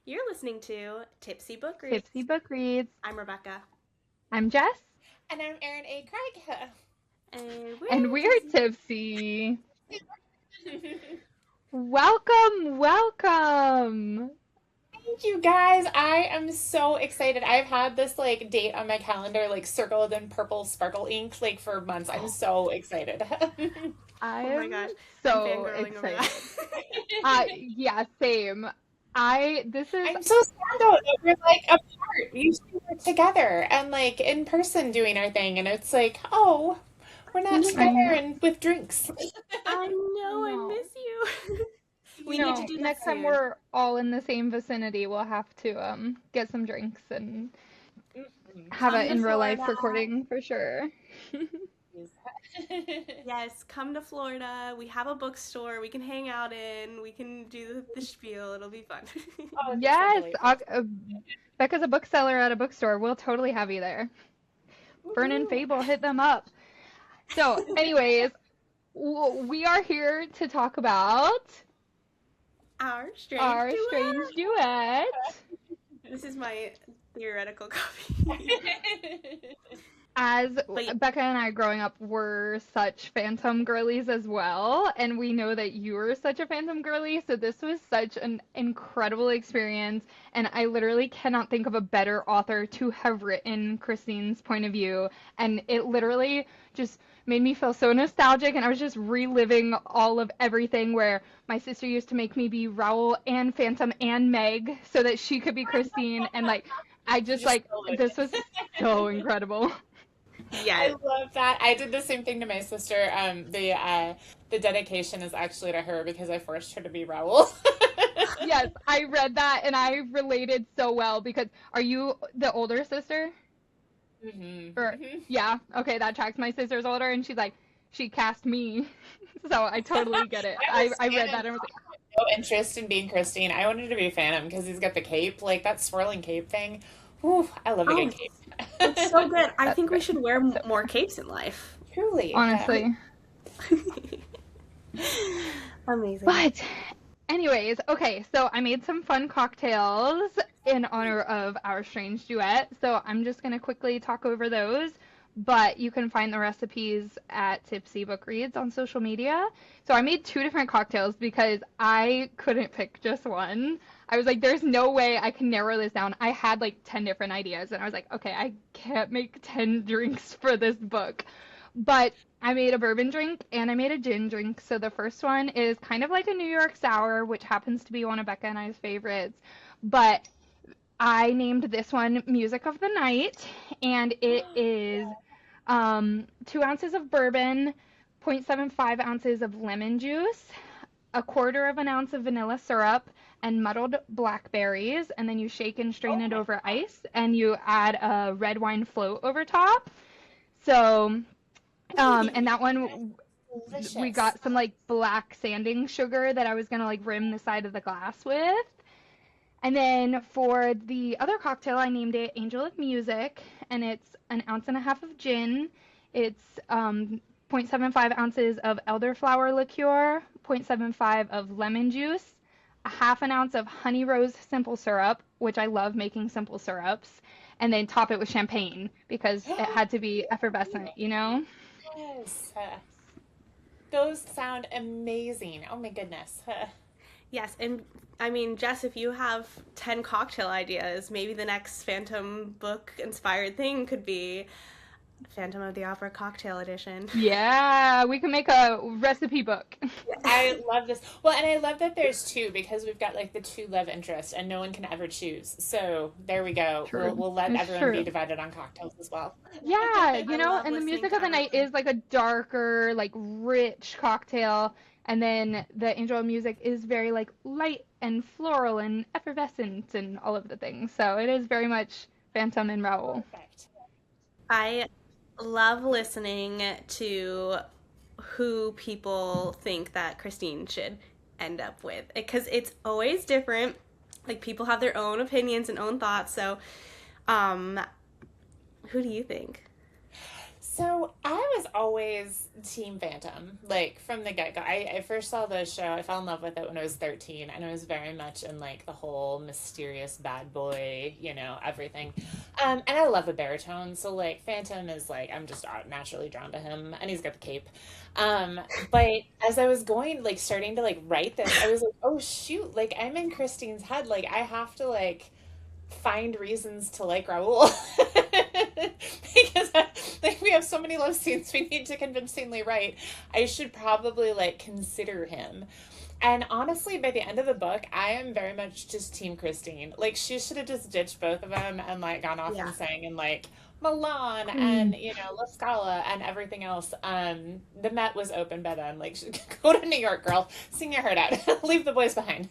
You're listening to Tipsy Book Tipsy Reads. Book Reads. I'm Rebecca. I'm Jess, And I'm Erin A. Craig. And and we're we're Tipsy. tipsy. Welcome, welcome. Thank you guys. I am so excited. I've had this date on my calendar circled in purple sparkle ink for months. I'm so excited. I Oh my am gosh. I'm so fangirling over that. excited. Yeah, same. This is, I'm so sad though that we're apart. Usually we're together and in person doing our thing, and it's oh, we're not I together know, and with drinks. I I know, I know. miss you. We need to No, do that next time soon. we're all in the same vicinity, we'll have to get some drinks and have Come it to in real life Florida. recording for sure. Yes, come to Florida. We have a bookstore we can hang out in. We can do the spiel. It'll be fun. Oh, it'd be so Yes, delightful. Becca's a bookseller at a bookstore. We'll totally have you there. Fern and Woohoo. Fable, hit them up. So, anyways, we are here to talk about Our Strange our strange Duet. duet. This is my theoretical copy. As But Becca and I growing up were such Phantom girlies as well, and we know that you were such a Phantom girly, so this was such an incredible experience, and I literally cannot think of a better author to have written Christine's point of view, and it literally just made me feel so nostalgic, and I was just reliving all of everything where my sister used to make me be Raoul and Phantom and Meg so that she could be Christine, and I You just just feel it. this was so incredible. I yeah, love that. I did the same thing to my sister. The dedication is actually to her because I forced her to be Raoul. Yes, I read that and I related so well because are you the older sister? Or Hmm. yeah, okay, that tracks. My sister's older and she's like she cast me. So I totally get it. I I was I read Phantom. that and I was like, No interest in being Christine. I wanted to be Phantom because he's got the cape, that swirling cape thing. Ooh, I love a good oh, cape. it's so good. I that's think we great. should wear So more capes in life. Truly. honestly. Amazing. But anyways, okay, so I made some fun cocktails in honor of our strange duet. So I'm just gonna quickly talk over those. But you can find the recipes at Tipsy Book Reads on social media. So I made two different cocktails because I couldn't pick just one. I was like, there's no way I can narrow this down. I had like 10 different ideas, and I was like, okay, I can't make 10 drinks for this book. But I made a bourbon drink and I made a gin drink. So the first one is kind of like a New York sour, which happens to be one of Becca and I's favorites. But I named this one Music of the Night, and it is 2 ounces of bourbon, 0.75 ounces of lemon juice, a quarter of an ounce of vanilla syrup, and muddled blackberries. And then you shake and strain Oh it my over god. ice, and you add a red wine float over top. So and that one we Delicious. got some like black sanding sugar that I was gonna like rim the side of the glass with. And then for the other cocktail, I named it Angel of Music, and it's an ounce and a half of gin. It's 0.75 ounces of elderflower liqueur, zero point 0.75 of lemon juice, a half an ounce of honey rose simple syrup, which I love making simple syrups, and then top it with champagne because it had to be effervescent, you know? Yes. Those sound amazing. Oh my goodness. Yes, and I mean, Jess, if you have 10 cocktail ideas, maybe the next Phantom book inspired thing could be Phantom of the Opera Cocktail Edition. Yeah, we can make a recipe book. I love this. Well, and I love that there's two because we've got the two love interests and no one can ever choose. So there we go. We'll True. we'll let It's everyone be true. divided on cocktails as well. Yeah, I love and the listening music to of the night everyone. is like a darker, like rich cocktail, and then the angel music is very like light and floral and effervescent and all of the things. So it is very much Phantom and Raoul. Perfect. I love listening to who people think that Christine should end up with because it's always different. Like people have their own opinions and own thoughts. So, um, who do you think? So I was always Team Phantom, like from the get go. I first saw the show, I fell in love with it when I was 13, and I was very much in like the whole mysterious bad boy, everything. And I love a baritone, so like Phantom is like, I'm just naturally drawn to him, and he's got the cape. Um, but as I was going, like starting to like write this, I was like, oh shoot, like I'm in Christine's head, like I have to like find reasons to like Raul because like we have so many love scenes we need to convincingly write. I should probably like consider him. And honestly, by the end of the book, I am very much just Team Christine. Like she should have just ditched both of them and like gone off Yeah. and sang in like Milan and Mm. La Scala and everything else. The Met was open by then. Like go to New York, girl, sing your heart out, leave the boys behind.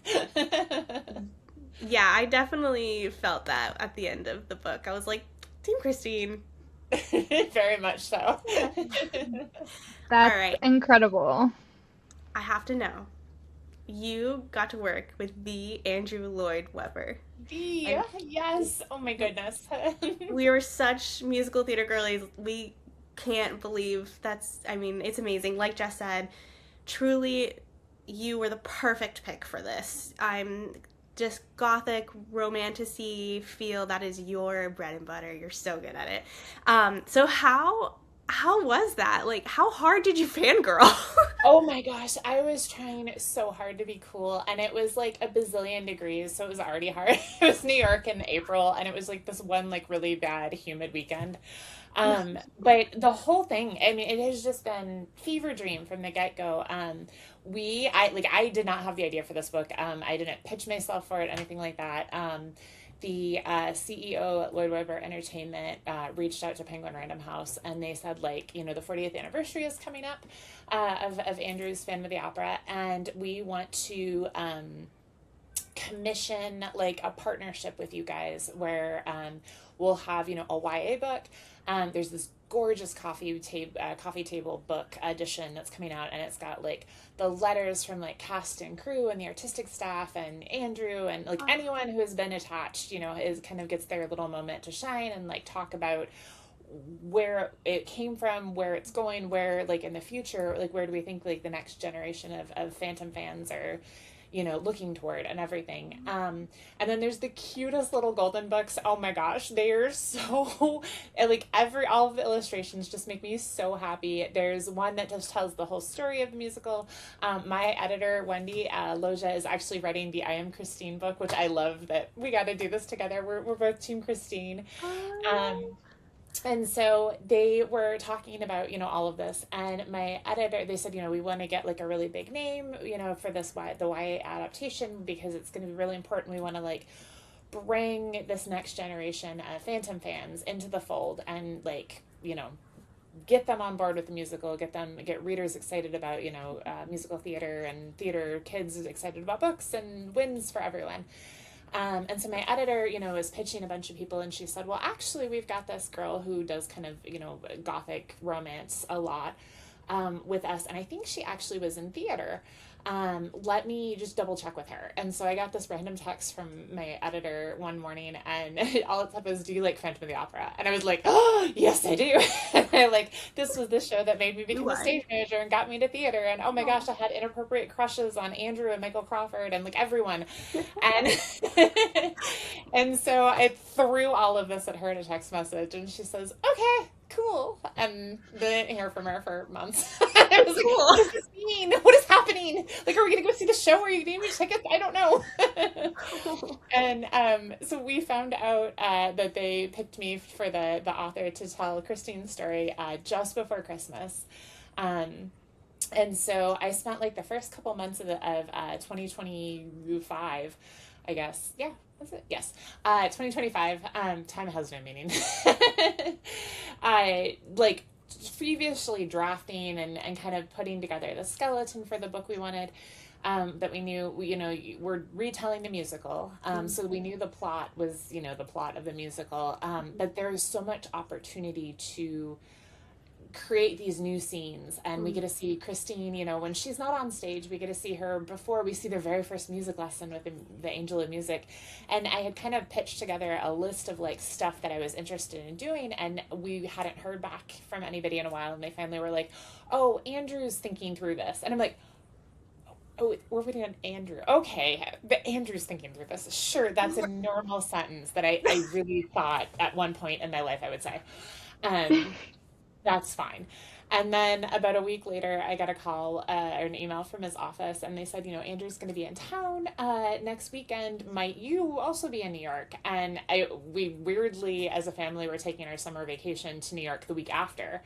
Yeah, I definitely felt that at the end of the book. I was like, Team Christine. Very much so. All That's right, incredible. I have to know. You got to work with the Andrew Lloyd Webber. Yeah, And yes. Oh my goodness. we were such musical theater girlies. We can't believe I mean, it's amazing. Like Jess said, truly, you were the perfect pick for this. I'm just gothic, romantic-y feel. That is your bread and butter. You're so good at it. So how was that? Like, how hard did you fangirl? Oh my gosh, I was trying so hard to be cool, and it was like a bazillion degrees, so it was already hard. It was New York in April, and it was like this one like really bad humid weekend. But the whole thing, I mean, it has just been fever dream from the get-go. I did not have the idea for this book. I didn't pitch myself for it, anything like that. The CEO at Lloyd Webber Entertainment reached out to Penguin Random House, and they said like, the 40th anniversary is coming up of Andrew's Fan of the Opera, and we want to commission like a partnership with you guys where we'll have a YA book. There's this gorgeous coffee table book edition that's coming out, and it's got like the letters from like cast and crew and the artistic staff and Andrew and like anyone who has been attached, is kind of gets their little moment to shine and like talk about where it came from, where it's going, where like in the future, like where do we think like the next generation of Phantom fans are looking toward and everything. And then there's the cutest little golden books. Oh my gosh, they are so like all of the illustrations just make me so happy. There's one that just tells the whole story of the musical. My editor Wendy Loja is actually writing the I Am Christine book, which I love that we got to do this together. We're both Team Christine. And so they were talking about, all of this, and my editor, they said, we want to get like a really big name, for the YA adaptation, because it's going to be really important. We want to like bring this next generation of Phantom fans into the fold and like, get them on board with the musical, get readers excited about, musical theater and theater kids excited about books and wins for everyone. And so my editor, was pitching a bunch of people, and she said, well, actually, we've got this girl who does kind of, gothic romance a lot with us. And I think she actually was in theater. Let me just double check with her. And so I got this random text from my editor one morning, and all it said was, do you like Phantom of the Opera? And I was like, oh, yes, I do. And I like, this was the show that made me become a stage manager and got me to theater. And oh my gosh, I had inappropriate crushes on Andrew and Michael Crawford and like everyone. And, and so I threw all of this at her in a text message, and she says, okay, cool. And didn't hear from her for months. I was like, what does this mean? What is happening? Like, are we gonna go see the show? Are you gonna give me tickets? I don't know. And so we found out that they picked me for the author to tell Christine's story just before Christmas. And so I spent like the first couple months of 2025, I guess. Yeah, that's it. Yes. 2025. Time has no meaning. I like previously drafting and kind of putting together the skeleton for the book we wanted. That we knew, we're retelling the musical. So we knew the plot was, the plot of the musical. But there is so much opportunity to create these new scenes, and we get to see Christine, when she's not on stage. We get to see her before we see their very first music lesson with the Angel of Music. And I had kind of pitched together a list of like stuff that I was interested in doing, and we hadn't heard back from anybody in a while, and they finally were like, oh, Andrew's thinking through this. And I'm like, oh, we're waiting on Andrew. Okay, but Andrew's thinking through this. Sure, that's a normal sentence that I really thought at one point in my life I would say. Um, that's fine. And then about a week later, I got a call or an email from his office, and they said, Andrew's going to be in town next weekend. Might you also be in New York? And we weirdly, as a family, were taking our summer vacation to New York the week after.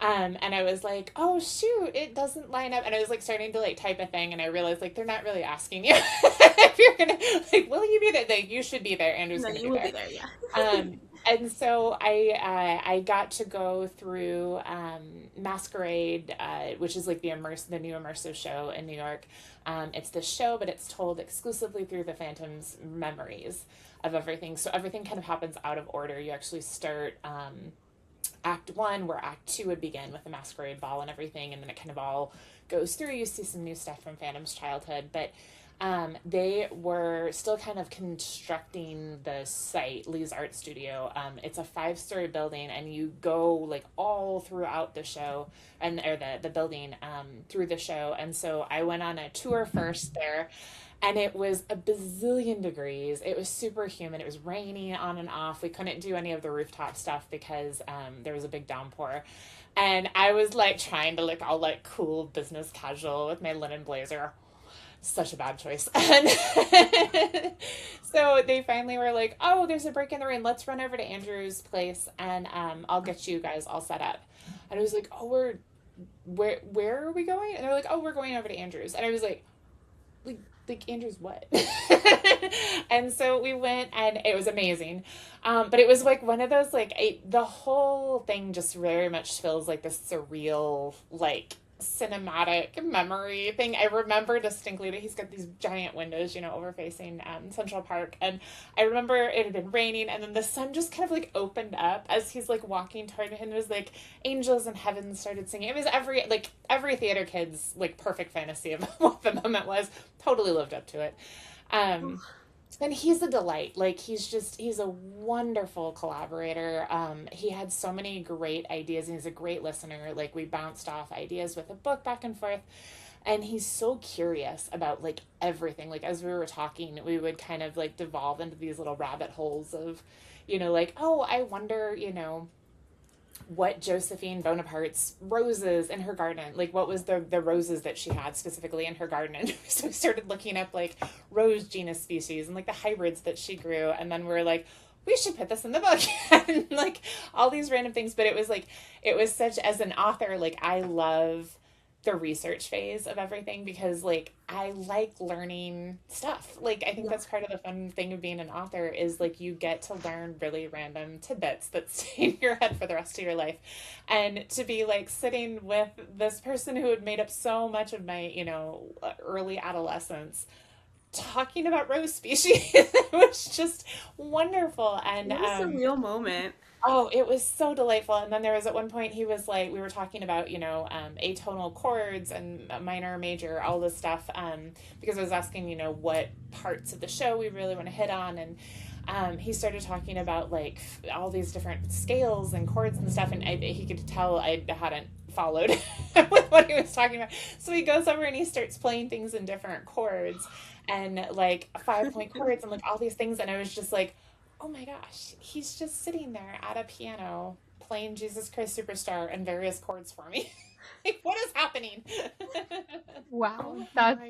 And I was like, oh shoot, it doesn't line up. And I was like starting to like type a thing, and I realized like they're not really asking you if you're gonna like, will you be there? Like, you should be there. Andrew's gonna be there. Yeah. And so I got to go through Masquerade, which is like the new immersive show in New York. It's the show, but it's told exclusively through the Phantom's memories of everything. So everything kind of happens out of order. You actually start Act 1, where Act 2 would begin with the masquerade ball and everything, and then it kind of all goes through. You see some new stuff from Phantom's childhood, but they were still kind of constructing the site, Lee's art studio. It's a 5-story building, and you go like all throughout the show, or the building through the show. And so I went on a tour first there, and it was a bazillion degrees. It was super humid. It was raining on and off. We couldn't do any of the rooftop stuff because there was a big downpour. And I was like trying to look all like cool business casual with my linen blazer. Such a bad choice. And so they finally were like, oh, there's a break in the rain. Let's run over to Andrew's place, and I'll get you guys all set up. And I was like, oh, where are we going? And they're like, oh, we're going over to Andrew's. And I was like Andrew's what? And so we went, and it was amazing. But it was like one of those, like, the whole thing just very much feels like this surreal, like, cinematic memory thing. I remember distinctly that he's got these giant windows, overfacing Central Park. And I remember it had been raining, and then the sun just kind of like opened up as he's like walking toward him. It was like angels in heaven started singing. It was every theater kid's like perfect fantasy of what the moment was. Totally lived up to it. And he's a delight. Like, he's a wonderful collaborator. He had so many great ideas, and he's a great listener. Like, we bounced off ideas with a book back and forth, and he's so curious about like everything. Like, as we were talking, we would kind of like devolve into these little rabbit holes of, like, oh, I wonder, what Josephine Bonaparte's roses in her garden, like what was the roses that she had specifically in her garden. And so we started looking up like rose genus species and like the hybrids that she grew, and then we're like, we should put this in the book. And like all these random things. But it was such, as an author, like I love the research phase of everything, because like I like learning stuff. Like I think that's part of the fun thing of being an author, is like you get to learn really random tidbits that stay in your head for the rest of your life. And to be like sitting with this person who had made up so much of my early adolescence talking about rose species, it was just wonderful. And it was a real moment. Oh, it was so delightful. And then there was at one point he was like, we were talking about, atonal chords and minor, major, all this stuff. Because I was asking, what parts of the show we really want to hit on. And he started talking about like all these different scales and chords and stuff. And he could tell I hadn't followed with what he was talking about. So he goes over and he starts playing things in different chords and like 5-point chords and like all these things. And I was just like, oh my gosh, he's just sitting there at a piano playing Jesus Christ Superstar and various chords for me. Like, what is happening? Wow, that's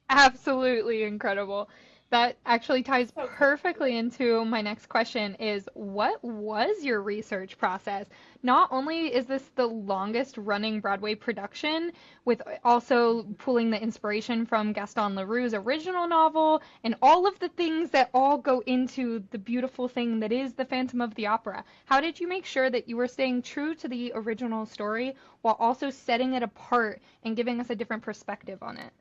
absolutely incredible. That actually ties perfectly into my next question, is what was your research process? Not only is this the longest running Broadway production, with also pulling the inspiration from Gaston Leroux's original novel and all of the things that all go into the beautiful thing that is the Phantom of the Opera. How did you make sure that you were staying true to the original story while also setting it apart and giving us a different perspective on it?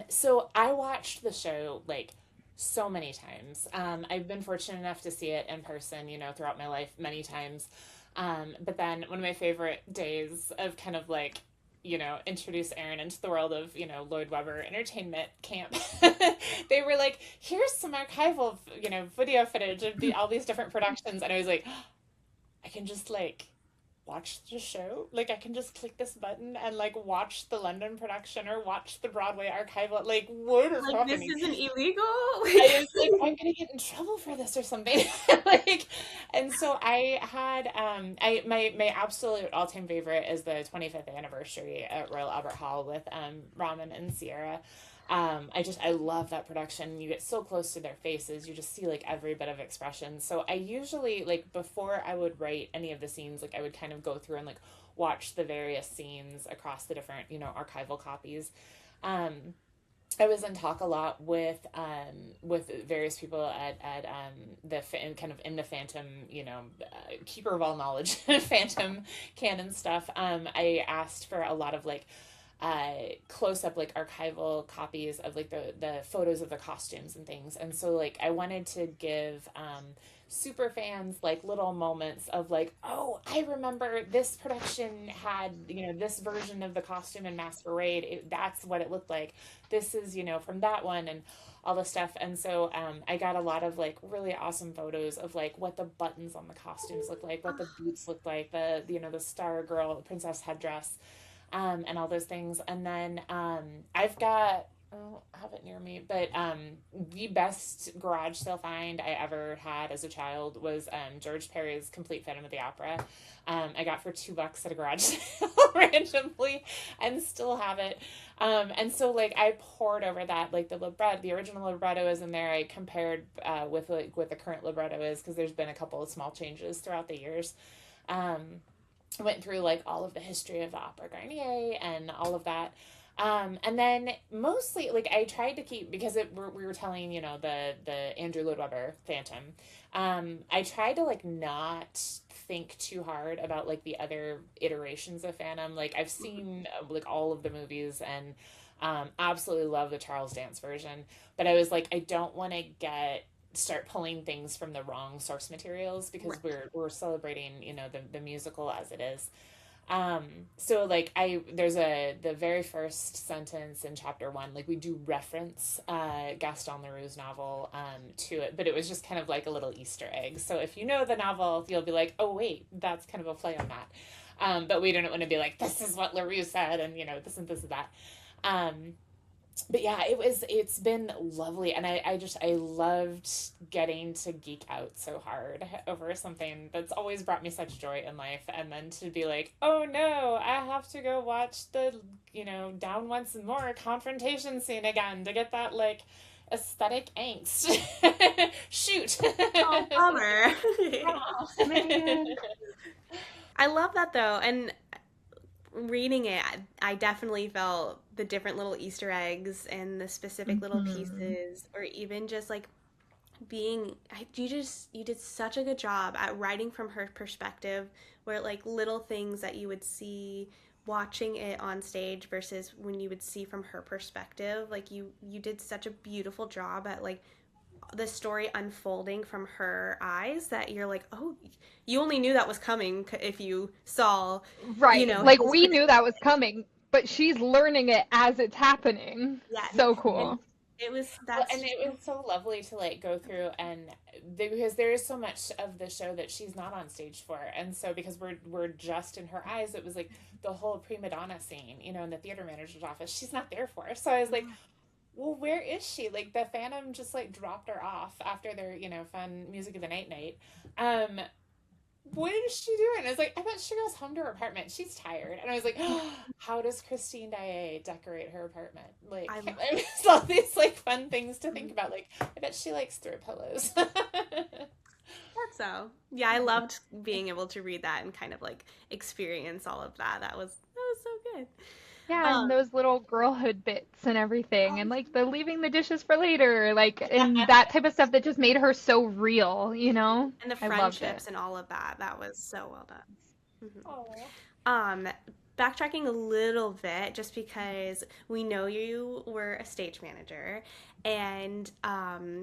So I watched the show like so many times. I've been fortunate enough to see it in person, throughout my life many times. But then one of my favorite days of kind of like, introduce Erin into the world of, Lloyd Webber entertainment camp. They were like, here's some archival, video footage of all these different productions. And I was like, I can just like watch the show. Like I can just click this button and like watch the London production or watch the Broadway archival. Like what is Like this happening? isn't illegal. I was like, I'm gonna get in trouble for this or something. Like, and so I had I my absolute all time favorite is the 25th anniversary at Royal Albert Hall with Ramen and Sierra. I love that production. You get so close to their faces, you just see like every bit of expression. So I usually like before I would write any of the scenes, like I would kind of go through and like watch the various scenes across the different archival copies. Um, I was in talk a lot with various people at kind of in the Phantom, keeper of all knowledge, Phantom canon stuff. I asked for a lot of like close up like archival copies of like the photos of the costumes and things, and so like I wanted to give super fans like little moments of like, oh, I remember this production had this version of the costume in Masquerade. That's what it looked like. This is from that one, and all the stuff. And so I got a lot of like really awesome photos of like what the buttons on the costumes look like, what the boots look like, the Star Girl princess headdress, and all those things. And then I've got, oh, I have it near me, but the best garage sale find I ever had as a child was George Perry's Complete Phantom of the Opera. I got for $2 at a garage sale randomly, and still have it. And so like I poured over that, like the original libretto is in there. I compared with like what the current libretto is, because there's been a couple of small changes throughout the years. Went through like all of the history of the Opera Garnier and all of that. And then mostly like I tried to keep, because we were telling, the Andrew Lloyd Webber Phantom. I tried to like not think too hard about like the other iterations of Phantom. Like I've seen like all of the movies, and absolutely love the Charles Dance version. But I was like, I don't want to start pulling things from the wrong source materials, because Right. we're celebrating the musical as it is. So like there's the very first sentence in chapter 1, like we do reference Gaston Leroux's novel to it, but it was just kind of like a little Easter egg. So if you know the novel, you'll be like, oh wait, that's kind of a play on that. But we didn't want to be like, this is what Leroux said, and this and that. um but yeah, it's been lovely, and I loved getting to geek out so hard over something that's always brought me such joy in life, and then to be like, oh no, I have to go watch the Down Once More confrontation scene again to get that like aesthetic angst. Shoot. Oh, bummer. Man. I love that though, and reading it, I definitely felt the different little Easter eggs and the specific little Hmm. pieces, or even just like you did such a good job at writing from her perspective, where like little things that you would see watching it on stage versus when you would see from her perspective, like you did such a beautiful job at like the story unfolding from her eyes, that you're like, oh, you only knew that was coming if you saw, Right. Like his we knew that was coming, but she's learning it as it's happening. yes, So and cool. it was Well, and that's it was so lovely to like go through, and because there is so much of the show that she's not on stage for, and so because we're just in her eyes, it was like the whole prima donna scene, in the theater manager's office. She's not there for us, so I was like, well, where is she? Like the Phantom just like dropped her off after their fun music of the night. Um, what is she doing? I was like, I bet she goes home to her apartment. She's tired. And I was like, oh, how does Christine Daae decorate her apartment? Like, I love it's all these like fun things to think about. Like, I bet she likes throw pillows. that. So yeah, I loved being able to read that and kind of like experience all of that. That was so good. Yeah, and um those little girlhood bits and everything, and like the leaving the dishes for later, like, and Yeah. that type of stuff that just made her so real, you know? and the I loved it. friendships and all of that, that was so well done. Oh. Um, backtracking a little bit, just because we know you were a stage manager, and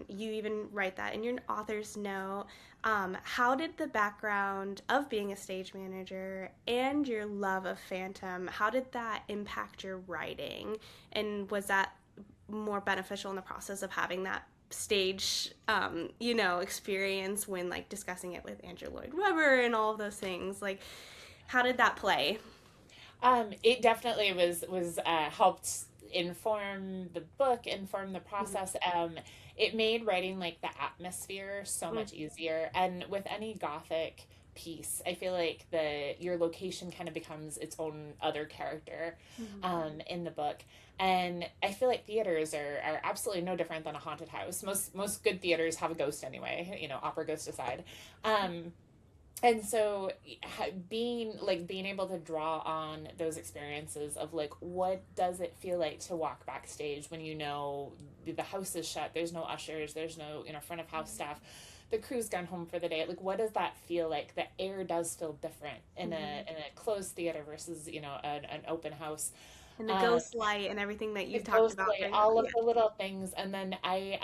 you even write that in your author's note. How did the background of being a stage manager and your love of Phantom, how did that impact your writing? And was that more beneficial in the process of having that stage, experience when like discussing it with Andrew Lloyd Webber and all of those things? Like, how did that play? It definitely was helped inform the book, inform the Mm-hmm. process. It made writing like the atmosphere so much easier. And with any gothic piece, I feel like the your location kind of becomes its own other character Mm-hmm. in the book. And I feel like theaters are absolutely no different than a haunted house. Most good theaters have a ghost anyway, opera ghost aside. Um, and so being able to draw on those experiences of like what does it feel like to walk backstage when the house is shut, there's no ushers, there's no front of house staff, the crew's gone home for the day, like what does that feel like? The air does feel different in Mm-hmm. a closed theater versus an open house. And the um, ghost light and everything that the you've talked about ghostly, during the all of yeah. the little things. And then I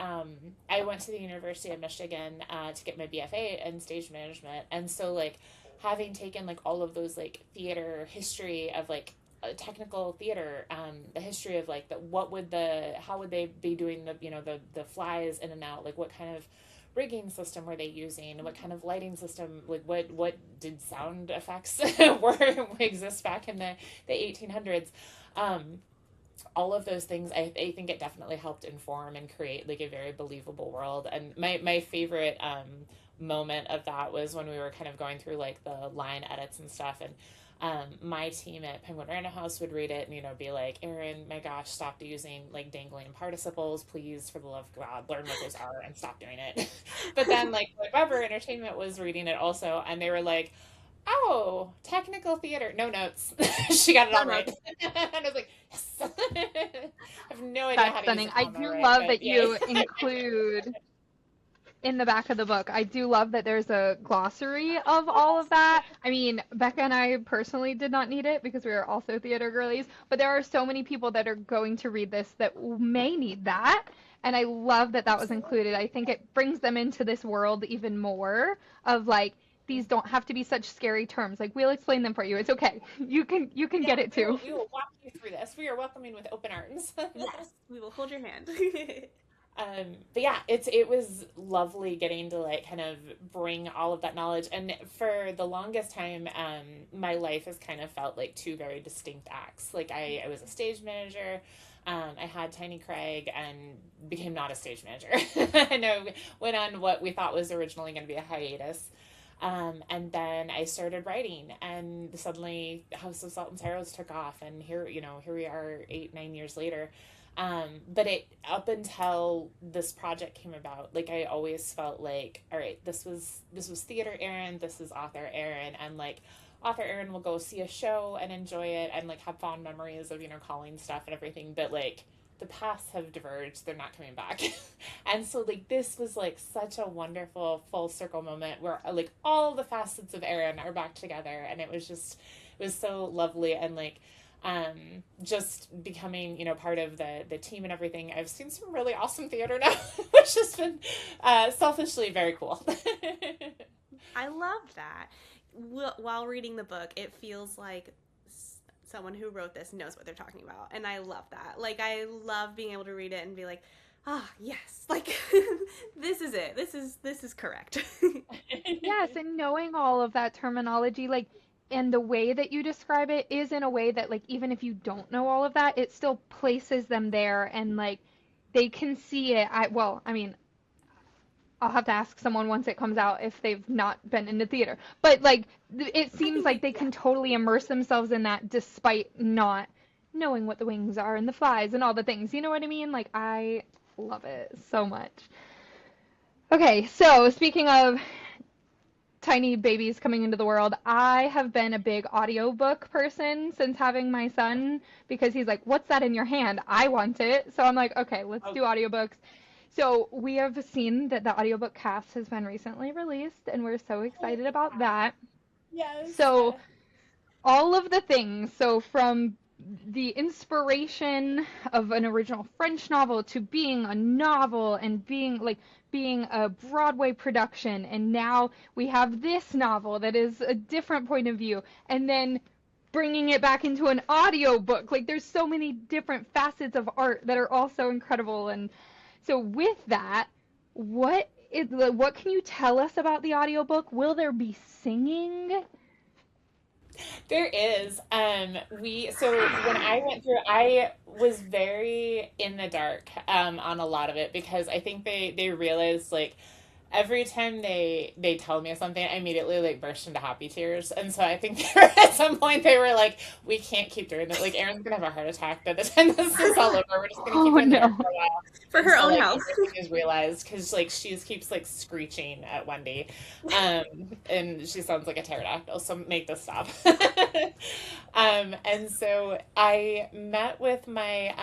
went to the University of Michigan to get my BFA in stage management, and so like having taken like all of those like theater history of like technical theater, the history of like how would they be doing the flies in and out, like what kind of rigging system were they using, what kind of lighting system, like what did sound effects were exist back in the 1800s. um all of those things, I think it definitely helped inform and create like a very believable world. And my favorite moment of that was when we were kind of going through like the line edits and stuff, and my team at Penguin Random House would read it and be like, Erin, my gosh, stop using like dangling participles, please, for the love of God, learn what those are and stop doing it. But then like Weber Entertainment was reading it also, and they were like, oh, technical theater, no notes. She got it No all right. notes. And I was like, yes. I have no idea That's how to use a stunning. I comma, do right? love But that yeah. you include in the back of the book. I do love that there's a glossary of all of that. I mean, Becca and I personally did not need it because we are also theater girlies, but there are so many people that are going to read this that may need that. And I love that that was included. I think it brings them into this world even more of like these don't have to be such scary terms. Like we'll explain them for you. It's okay. You can Yeah, get it too. we will walk you through this. We are welcoming with open arms. Yes, we will hold your hand. But yeah, it was lovely getting to like kind of bring all of that knowledge. And for the longest time, my life has kind of felt like two very distinct acts. Like I was a stage manager. I had Tiny Craig and became not a stage manager. And I went on what we thought was originally going to be a hiatus. And then I started writing, and suddenly House of Salt and Sorrows took off, and here we are 8, 9 years later. But it up until this project came about, like I always felt like, all right, this was theater Erin, this is author Erin, and like author Erin will go see a show and enjoy it and like have fond memories of calling stuff and everything, but like the paths have diverged, they're not coming back. And so like this was like such a wonderful full circle moment where like all the facets of Erin are back together, and it was so lovely. And like just becoming part of the team and everything, I've seen some really awesome theater now, which has been selfishly very cool. I love that. While reading the book, it feels like someone who wrote this knows what they're talking about, and I love that. Like, I love being able to read it and be like, ah, yes, like this is it. This is correct. Yes, and knowing all of that terminology, like, and the way that you describe it is in a way that, like, even if you don't know all of that, it still places them there and, like, they can see it. Well, I mean, I'll have to ask someone once it comes out if they've not been in the theater. But, like, it I seems think like they yeah. can totally immerse themselves in that despite not knowing what the wings are and the flies and all the things. You know what I mean? Like, I love it so much. Okay, so speaking of tiny babies coming into the world, I have been a big audiobook person since having my son because he's like, "What's that in your hand? I want it." So I'm like, "Okay, let's Oh, do audiobooks." So we have seen that the audiobook cast has been recently released and we're so oh excited about that. yes. So all of the things. So from the inspiration of an original French novel to being a novel and being a Broadway production, and now we have this novel that is a different point of view, and then bringing it back into an audio book. Like there's so many different facets of art that are also incredible. And so with that, what can you tell us about the audiobook? Will there be singing? There is. So when I went through, I was very in the dark on a lot of it because I think they realized like every time they tell me something, I immediately like burst into happy tears. And so I think at some point they were like, we can't keep doing this. Like Erin's gonna have a heart attack by the time this is all over. We're just gonna keep Oh her in the dark no. for a while For her until own like health. everything is realized because like she keeps like screeching at Wendy, um, and she sounds like a pterodactyl. So make this stop. And so I met with my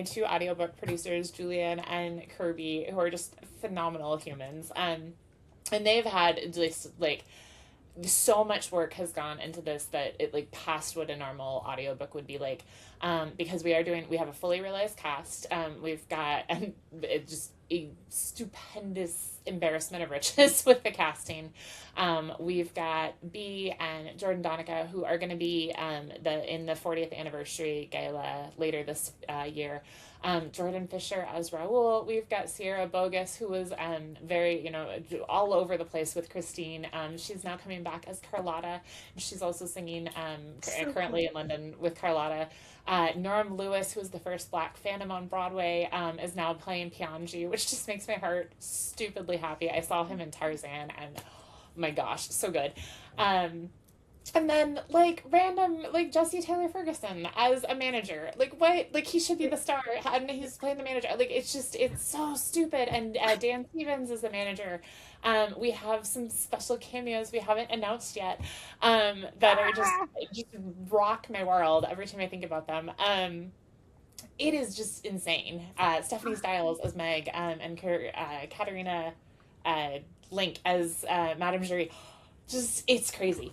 two audiobook producers, Julian and Kirby, who are just phenomenal humans. And they've had just like so much work has gone into this that it like past what a normal audiobook would be like, because we have a fully realized cast. We've got and it just a stupendous embarrassment of riches with the casting. We've got B and Jordan Donica, who are going to be in the 40th anniversary gala later this year. Jordan Fisher as Raoul. We've got Sierra Bogus, who was very, all over the place with Christine. She's now coming back as Carlotta. She's also singing So currently cool. in London with Carlotta. Norm Lewis, who was the first Black Phantom on Broadway, is now playing Pianji, which just makes my heart stupidly happy. I saw him in Tarzan, and oh my gosh, so good. Um, and then like random like Jesse Taylor Ferguson as a manager. Like what? Like he should be the star and he's playing the manager. Like it's so stupid. And Dan Stevens is the manager. We have some special cameos we haven't announced yet that are just rock my world every time I think about them. It is just insane. Stephanie Styles as Meg, and Katarina uh, Link as Madame Jury. Just it's crazy.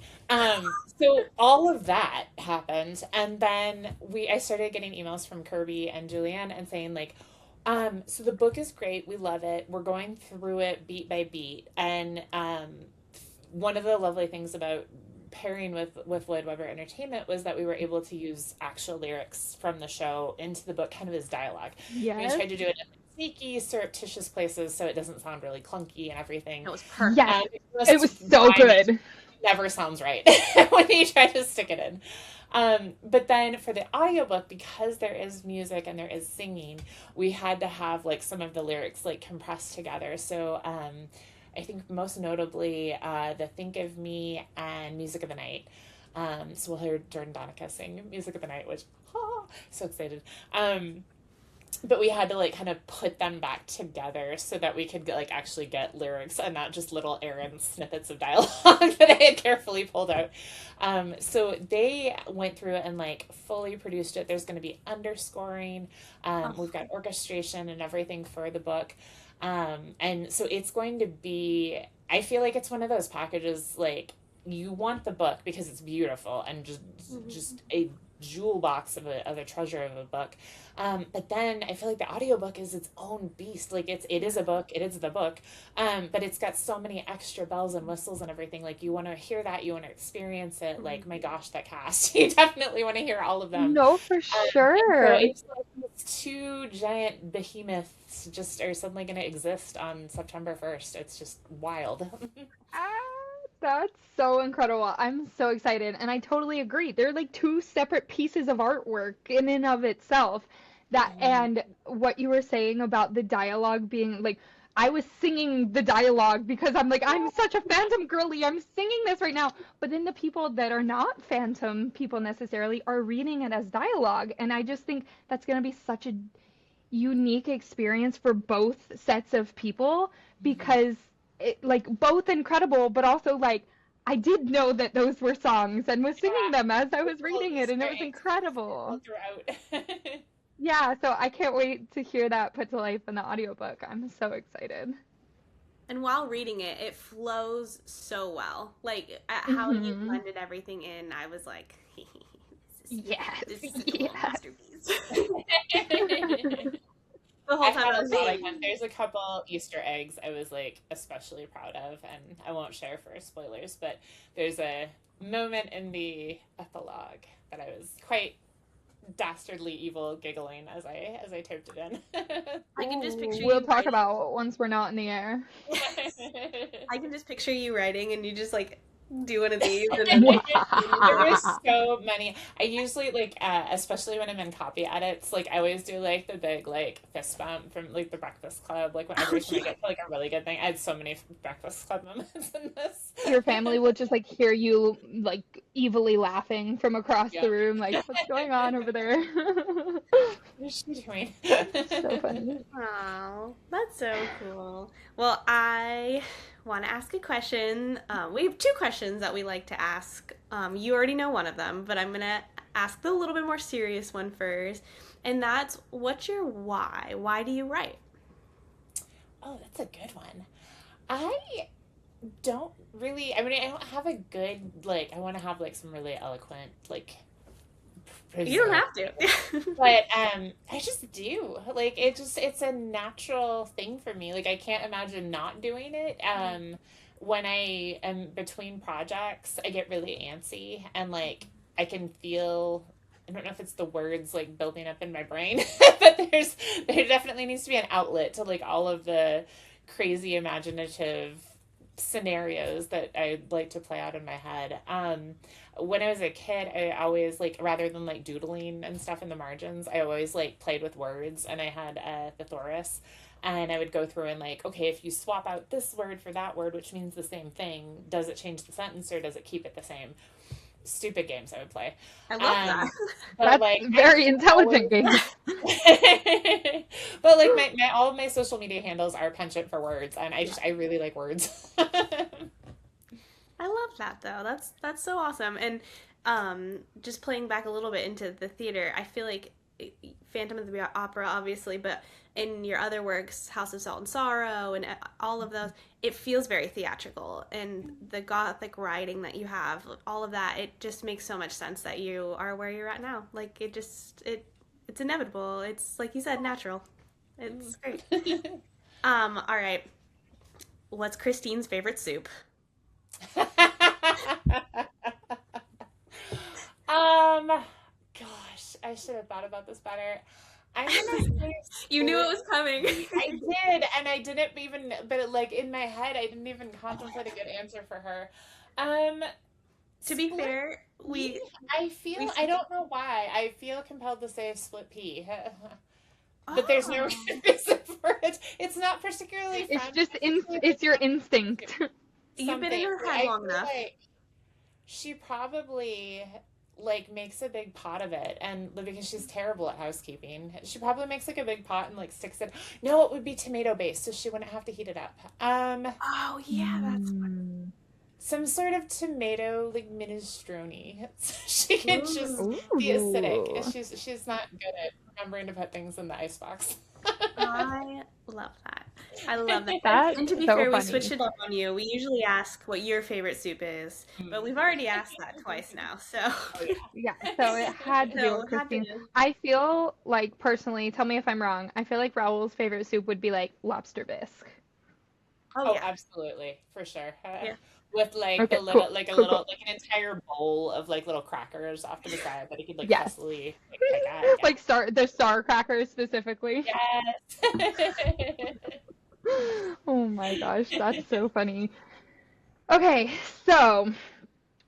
So all of that happened, and then I started getting emails from Kirby and Julianne and saying like, so the book is great, we love it, we're going through it beat by beat, and one of the lovely things about pairing with Lloyd Webber Entertainment was that we were able to use actual lyrics from the show into the book, kind of as dialogue. We Yes. tried to do it in sneaky, surreptitious places so it doesn't sound really clunky and everything. It was Yes. perfect. It It was just so rhymed good. never sounds right when you try to stick it in. But then for the audiobook, because there is music and there is singing, we had to have like some of the lyrics like compressed together. So I think most notably the Think of Me and Music of the Night. So we'll hear Jordan Donica sing Music of the Night, which so excited. But we had to like kind of put them back together so that we could like actually get lyrics and not just little Aaron snippets of dialogue that I had carefully pulled out. So they went through it and like fully produced it. There's going to be underscoring. Oh, We've got orchestration and everything for the book. And so it's going to be, I feel like it's one of those packages like you want the book because it's beautiful and just a jewel box of a treasure of a book. But then I feel like the audiobook is its own beast. Like it is a book, it is the book. But it's got so many extra bells and whistles and everything. Like you want to hear that, you want to experience it. Like my gosh, that cast. You definitely want to hear all of them. No, for And so sure. it's like these two giant behemoths just are suddenly going to exist on September 1st. It's just wild. Ah, that's so incredible. I'm so excited. And I totally agree. They're like two separate pieces of artwork in and of itself. That Mhm. and what you were saying about the dialogue being like I was singing the dialogue because I'm like I'm such a Phantom girly. I'm singing this right now. But then the people that are not Phantom people necessarily are reading it as dialogue. And I just think that's going to be such a unique experience for both sets of people Mhm. because it like both incredible but also like I did know that those were songs and was singing Yeah, them as I was little reading it and Easter it was eggs incredible. all throughout. Yeah, so I can't wait to hear that put to life in the audiobook. I'm so excited. and while reading it flows so well. Like how you Mhm. blended everything in, I was like, Yes. This is a little Yeah. masterpiece. The whole I time had I a was lot like, of fun. There's a couple Easter eggs I was like especially proud of, and I won't share for spoilers, but there's a moment in the epilogue that I was quite dastardly evil giggling as I typed it in. I can just Ooh, picture we'll you talk writing. about once we're not in the air. I can just picture you writing, and you just like do one of these, and then like There Wow. was so many. I usually like, especially when I'm in copy edits, like I always do like the big like fist bump from like the Breakfast Club. Like oh every time I yeah. get to like a really good thing, I had so many Breakfast Club moments in this. Your family will just like hear you like evilly laughing from across Yeah. the room, like, what's going on over there? What is she doing? So funny. Oh, that's so cool. Well, I want to ask a question. We have two questions that we like to ask. You already know one of them, but I'm gonna ask the little bit more serious one first, and that's what's your why? Why do you write? Oh, that's a good one. I don't really. I mean, I don't have a good like. I want to have like some really eloquent like You don't preserve. have to. But I just do. Like it's a natural thing for me. Like I can't imagine not doing it. When I am between projects, I get really antsy and like I can feel I don't know if it's the words like building up in my brain, but there definitely needs to be an outlet to like all of the crazy imaginative scenarios that I like to play out in my head. When I was a kid, I always like rather than like doodling and stuff in the margins, I always like played with words, and I had a thesaurus, and I would go through and like, okay, if you swap out this word for that word, which means the same thing, does it change the sentence or does it keep it the same? Stupid games I would play. I love that. Um, but That's like I very just always intelligent game. but like my all of my social media handles are penchant for words, and I really like words. I love that though. That's so awesome. And just playing back a little bit into the theater, I feel like Phantom of the Opera, obviously, but in your other works, House of Salt and Sorrow, and all of those, it feels very theatrical. And the gothic writing that you have, all of that, it just makes so much sense that you are where you're at now. Like it's inevitable. It's like you said, natural. It's great. All right. What's Christine's favorite soup? Gosh, I should have thought about this better. I'm gonna say You knew it split was coming. pea. I did, and I didn't even, but like in my head, I didn't even contemplate a good answer for her. Um, To be split fair, pea. we I don't know why. I feel compelled to say split pea, but there's no oh, reason for it. It's not particularly It's fun. just it's your instinct. you've been in Something, her but head I long feel enough. like she probably like makes a big pot of it, and because she's terrible at housekeeping, she probably makes like a big pot and like sticks it. No, it would be tomato based, so she wouldn't have to heat it up. Oh yeah, that's Mm. Some sort of tomato like minestrone. She can just ooh. be acidic. Ooh. She's not good at remembering to put things in the icebox. I love that. I love that. That's And to be so fair, we funny. switched it up on you. We usually ask what your favorite soup is, but we've already asked that twice now. So Oh yeah. Yeah, so it had to be so with had to. Christine. I feel like personally, tell me if I'm wrong. I feel like Raoul's favorite soup would be like lobster bisque. Oh Oh, yeah, absolutely, for sure. yeah. With like a Okay, cool, little, like a cool, little, cool. like an entire bowl of like little crackers off to the side that he could like Yes. fussily like, pick at. Yeah. Like the star crackers specifically. Yes. Oh my gosh, that's so funny. Okay, so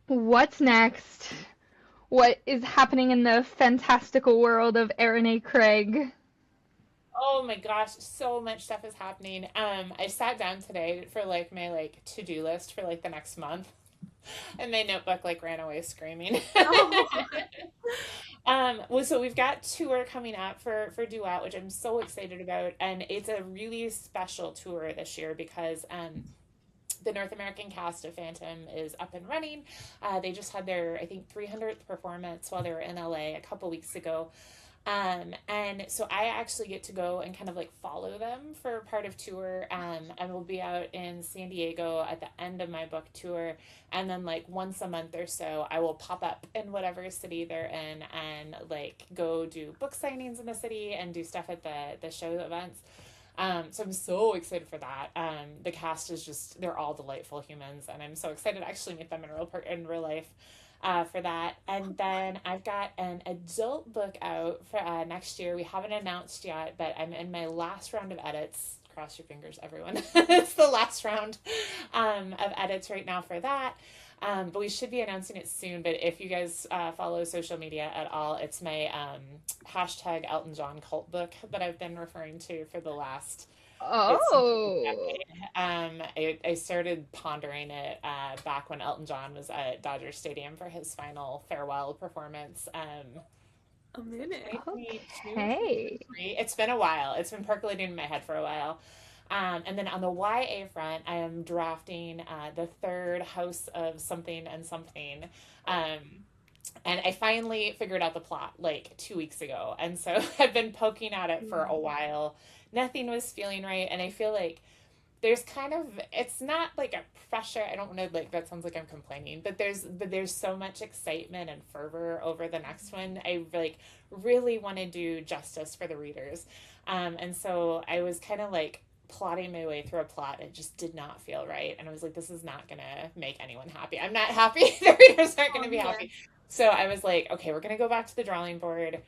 what's next? What is happening in the fantastical world of Erin A. Craig? Oh my gosh, so much stuff is happening. I sat down today for like my like to-do list for like the next month, and my notebook like ran away screaming. Oh, Well, so we've got tour coming up for Duet, which I'm so excited about, and it's a really special tour this year because the North American cast of Phantom is up and running. They just had their I think 300th performance while they were in LA a couple weeks ago. And so I actually get to go and kind of like follow them for part of tour. I will be out in San Diego at the end of my book tour. And then like once a month or so, I will pop up in whatever city they're in and like go do book signings in the city and do stuff at the show events. So I'm so excited for that. The cast is just, they're all delightful humans, and I'm so excited to actually meet them in real life for that. And then I've got an adult book out for next year. We haven't announced yet, but I'm in my last round of edits. Cross your fingers, everyone. It's the last round of edits right now for that. But we should be announcing it soon. But if you guys follow social media at all, it's my hashtag Elton John cult book that I've been referring to for the last. It's Oh, I started pondering it back when Elton John was at Dodger Stadium for his final farewell performance. A minute. 2022, okay. 2023. It's been a while. It's been percolating in my head for a while. And then on the YA front, I am drafting the third House of Something and Something. Um, and I finally figured out the plot like 2 weeks ago. And so I've been poking at it for a while. Nothing was feeling right. And I feel like there's kind of, it's not like a pressure. I don't know, like that sounds like I'm complaining, but there's so much excitement and fervor over the next one. I like really want to do justice for the readers. And so I was kind of like plotting my way through a plot. It just did not feel right. And I was like, this is not going to make anyone happy. I'm not happy. The readers aren't going to be happy. So I was like, okay, we're going to go back to the drawing board.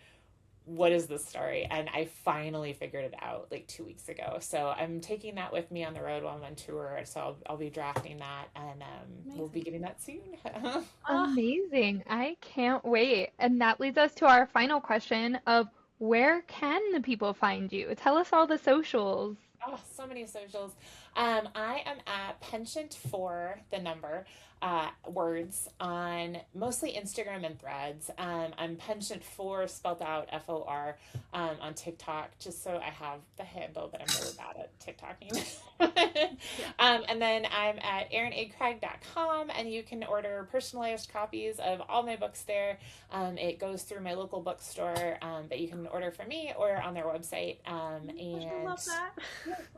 What is this story? And I finally figured it out like 2 weeks ago. So I'm taking that with me on the road while I'm on tour. So I'll be drafting that, and we'll be getting that soon. Amazing. I can't wait. And that leads us to our final question of where can the people find you? Tell us all the socials. Oh, so many socials. I am at penchant for the number words on mostly Instagram and Threads. I'm penchant for spelled out FOR on TikTok, just so I have the handle, but I'm really bad at TikToking. And then I'm at erinacraig.com, and you can order personalized copies of all my books there. It goes through my local bookstore, but you can order from me or on their website. I love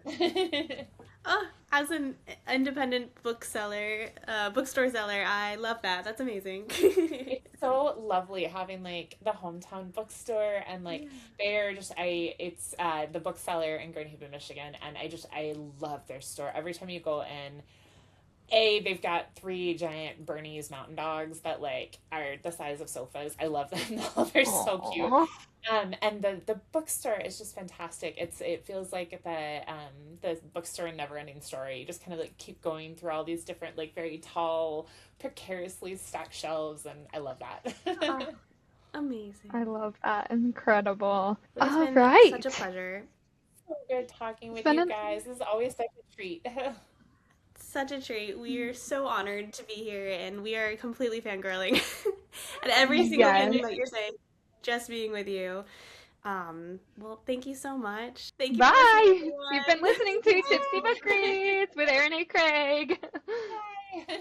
And that. Oh, as an independent bookseller, bookstore seller, I love that. That's amazing. it's so lovely having like the hometown bookstore, and like they're just it's the bookseller in Grand Haven, Michigan, and I love their store. Every time you go in, they've got three giant Bernese mountain dogs that like are the size of sofas. I love them. They're so cute. Aw. And the bookstore is just fantastic. It feels like the bookstore in Never Ending Story. You just kind of like keep going through all these different like very tall, precariously stacked shelves, and I love that. Amazing. I love that. Incredible. It's All been right. such a pleasure. So good talking It's with been you an guys. This is always such a treat. Such a treat. We are so honored to be here, and we are completely fangirling at every single yes. thing that you're saying. Just being with you. Well, thank you so much. Thank you for Bye. listening, You've been everyone. listening to Tipsy Book Reads with Erin A. Craig. Bye.